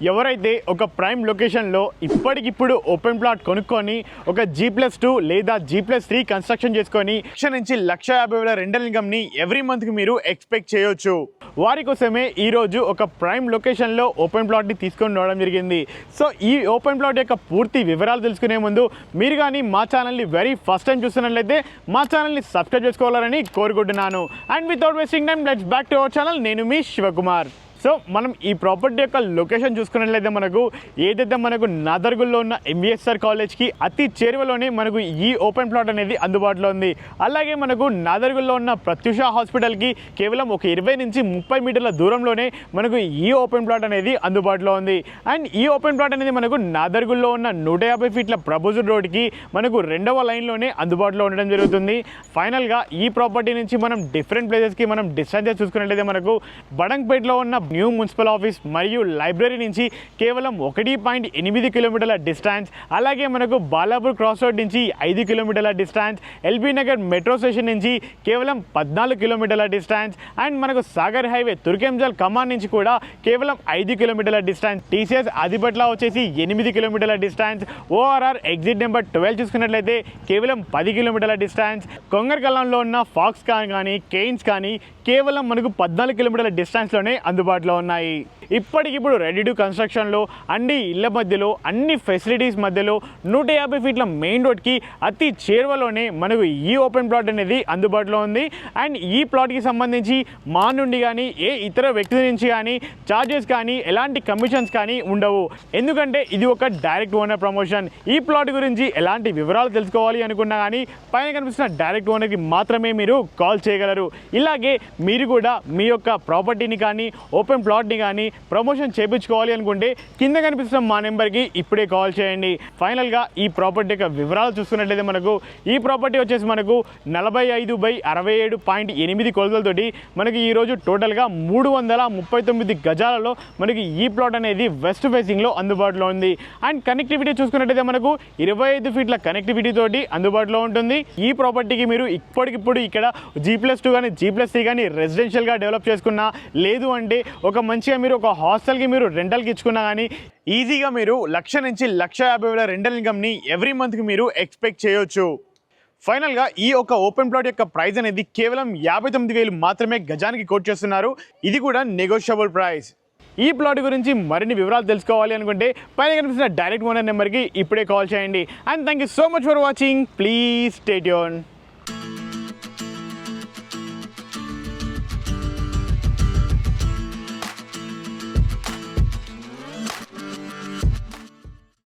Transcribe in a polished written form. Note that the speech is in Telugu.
ఎవరైతే ఒక ప్రైమ్ లొకేషన్లో ఇప్పటికిప్పుడు ఓపెన్ ప్లాట్ కొనుక్కొని ఒక G+2 లేదా G+3 కన్స్ట్రక్షన్ చేసుకొని నుంచి 1,50,000 రెంటల్ ఇన్కమ్ని ఎవ్రీ మంత్కి మీరు ఎక్స్పెక్ట్ చేయొచ్చు. వారి కోసమే ఈరోజు ఒక ప్రైమ్ లొకేషన్లో ఓపెన్ ప్లాట్ని తీసుకొని రావడం జరిగింది. సో ఈ ఓపెన్ ప్లాట్ యొక్క పూర్తి వివరాలు తెలుసుకునే ముందు మీరు కానీ మా ఛానల్ని వెరీ ఫస్ట్ టైం చూస్తున్నట్లయితే మా ఛానల్ని సబ్స్క్రైబ్ చేసుకోవాలని కోరుకుంటున్నాను. And without wasting time let's back to our channel. నేను మీ శివకుమార్. సో మనం ఈ ప్రాపర్టీ యొక్క లొకేషన్ చూసుకున్నట్లయితే మనకు నాదర్గుల్లో ఉన్న MVSR కాలేజ్కి అతి చేరువలోనే మనకు ఈ ఓపెన్ ప్లాట్ అనేది అందుబాటులో ఉంది. అలాగే మనకు నాదర్గుల్లో ఉన్న ప్రత్యూష హాస్పిటల్కి కేవలం ఒక 20 నుంచి 30 మీటర్ల దూరంలోనే మనకు ఈ ఓపెన్ ప్లాట్ అనేది అందుబాటులో ఉంది. అండ్ ఈ ఓపెన్ ప్లాట్ అనేది మనకు నాదర్గుల్లో ఉన్న 150 ఫీట్ల ప్రపోజల్ రోడ్కి మనకు 2వ లైన్లోనే అందుబాటులో ఉండడం జరుగుతుంది. ఫైనల్గా ఈ ప్రాపర్టీ నుంచి మనం డిఫరెంట్ ప్లేసెస్కి మనం డిస్టెన్సెస్ చూసుకున్నట్లయితే మనకు బడంగ్పేట్లో ఉన్న న్యూ మున్సిపల్ ఆఫీస్ మరియు లైబ్రరీ నుంచి కేవలం 1.8 కిలోమీటర్ల డిస్టెన్స్, అలాగే మనకు బాలాపూర్ క్రాస్ రోడ్ నుంచి 5 కిలోమీటర్ల distance, LB Nagar metro station నుంచి కేవలం 14 కిలోమీటర్ల డిస్టెన్స్, అండ్ మనకు సాగర్ హైవే తుర్కెంజల్ కమాన్ నుంచి కూడా కేవలం 5 కిలోమీటర్ల డిస్టెన్స్, TCS ఆదిపట్ల వచ్చేసి 8 కిలోమీటర్ల డిస్టెన్స్, ORR ఎగ్జిట్ నెంబర్ 12 చూసుకున్నట్లయితే కేవలం 10 కిలోమీటర్ల డిస్టెన్స్, కొంగర్కలంలో ఉన్న ఫాక్స్కాన్ కానీ కేయిన్స్ కానీ కేవలం మనకు 14 కిలోమీటర్ల డిస్టెన్స్లోనే అందుబాటులో ఉన్నాయి. ఇప్పటికిప్పుడు రెడీ టు కన్స్ట్రక్షన్లో అన్ని ఇళ్ల మధ్యలో అన్ని ఫెసిలిటీస్ మధ్యలో 150 ఫీట్ల మెయిన్ రోడ్కి అతి చేరువలోనే మనకు ఈ ఓపెన్ ప్లాట్ అనేది అందుబాటులో ఉంది. అండ్ ఈ ప్లాట్కి సంబంధించి మా నుండి కానీ ఏ ఇతర వ్యక్తుల నుంచి కానీ ఛార్జెస్ కానీ ఎలాంటి కమిషన్స్ కానీ ఉండవు. ఎందుకంటే ఇది ఒక డైరెక్ట్ ఓనర్ ప్రమోషన్. ఈ ప్లాట్ గురించి ఎలాంటి వివరాలు తెలుసుకోవాలి అనుకున్నా కానీ పైన కనిపిస్తున్న డైరెక్ట్ ఓనర్కి మాత్రమే మీరు కాల్ చేయగలరు. ఇలాగే మీరు కూడా మీ యొక్క ప్రాపర్టీని కానీ ఓపెన్ ప్లాట్ని కానీ ప్రమోషన్ చేయించుకోవాలి అనుకుంటే కింద కనిపిస్తున్న మా నెంబర్కి ఇప్పుడే కాల్ చేయండి. ఫైనల్గా ఈ ప్రాపర్టీ యొక్క వివరాలు చూసుకున్నట్లయితే మనకు ఈ ప్రాపర్టీ వచ్చేసి మనకు 45/67.8 కొలతలతోటి మనకి ఈరోజు టోటల్గా 339 గజాలలో మనకి ఈ ప్లాట్ అనేది వెస్ట్ ఫేసింగ్లో అందుబాటులో ఉంది. అండ్ కనెక్టివిటీ చూసుకున్నట్లయితే మనకు 25 ఫీట్ల కనెక్టివిటీ తోటి అందుబాటులో ఉంటుంది. ఈ ప్రాపర్టీకి మీరు ఇప్పటికిప్పుడు ఇక్కడ G+2 కానీ G+3 కానీ రెసిడెన్షియల్గా డెవలప్ చేసుకున్నా, లేదు అంటే ఒక మంచిగా మీరు ఒక హాస్టల్కి మీరు రెంటల్కి ఇచ్చుకున్నా కానీ ఈజీగా మీరు 1,00,000 నుంచి 1,50,000 రెంటల్ ఇన్కమ్ని ఎవ్రీ మంత్కి మీరు ఎక్స్పెక్ట్ చేయొచ్చు. ఫైనల్గా ఈ ఒక ఓపెన్ ప్లాట్ యొక్క ప్రైస్ అనేది కేవలం 59,000 మాత్రమే గజానికి కోట్ చేస్తున్నారు. ఇది కూడా నెగోషియబుల్ ప్రైస్. ఈ ప్లాట్ గురించి మరిన్ని వివరాలు తెలుసుకోవాలి అనుకుంటే పైన కనిపిస్తున్న డైరెక్ట్ ఓనర్ నెంబర్కి ఇప్పుడే కాల్ చేయండి. And thank you so much for watching. Please stay tuned.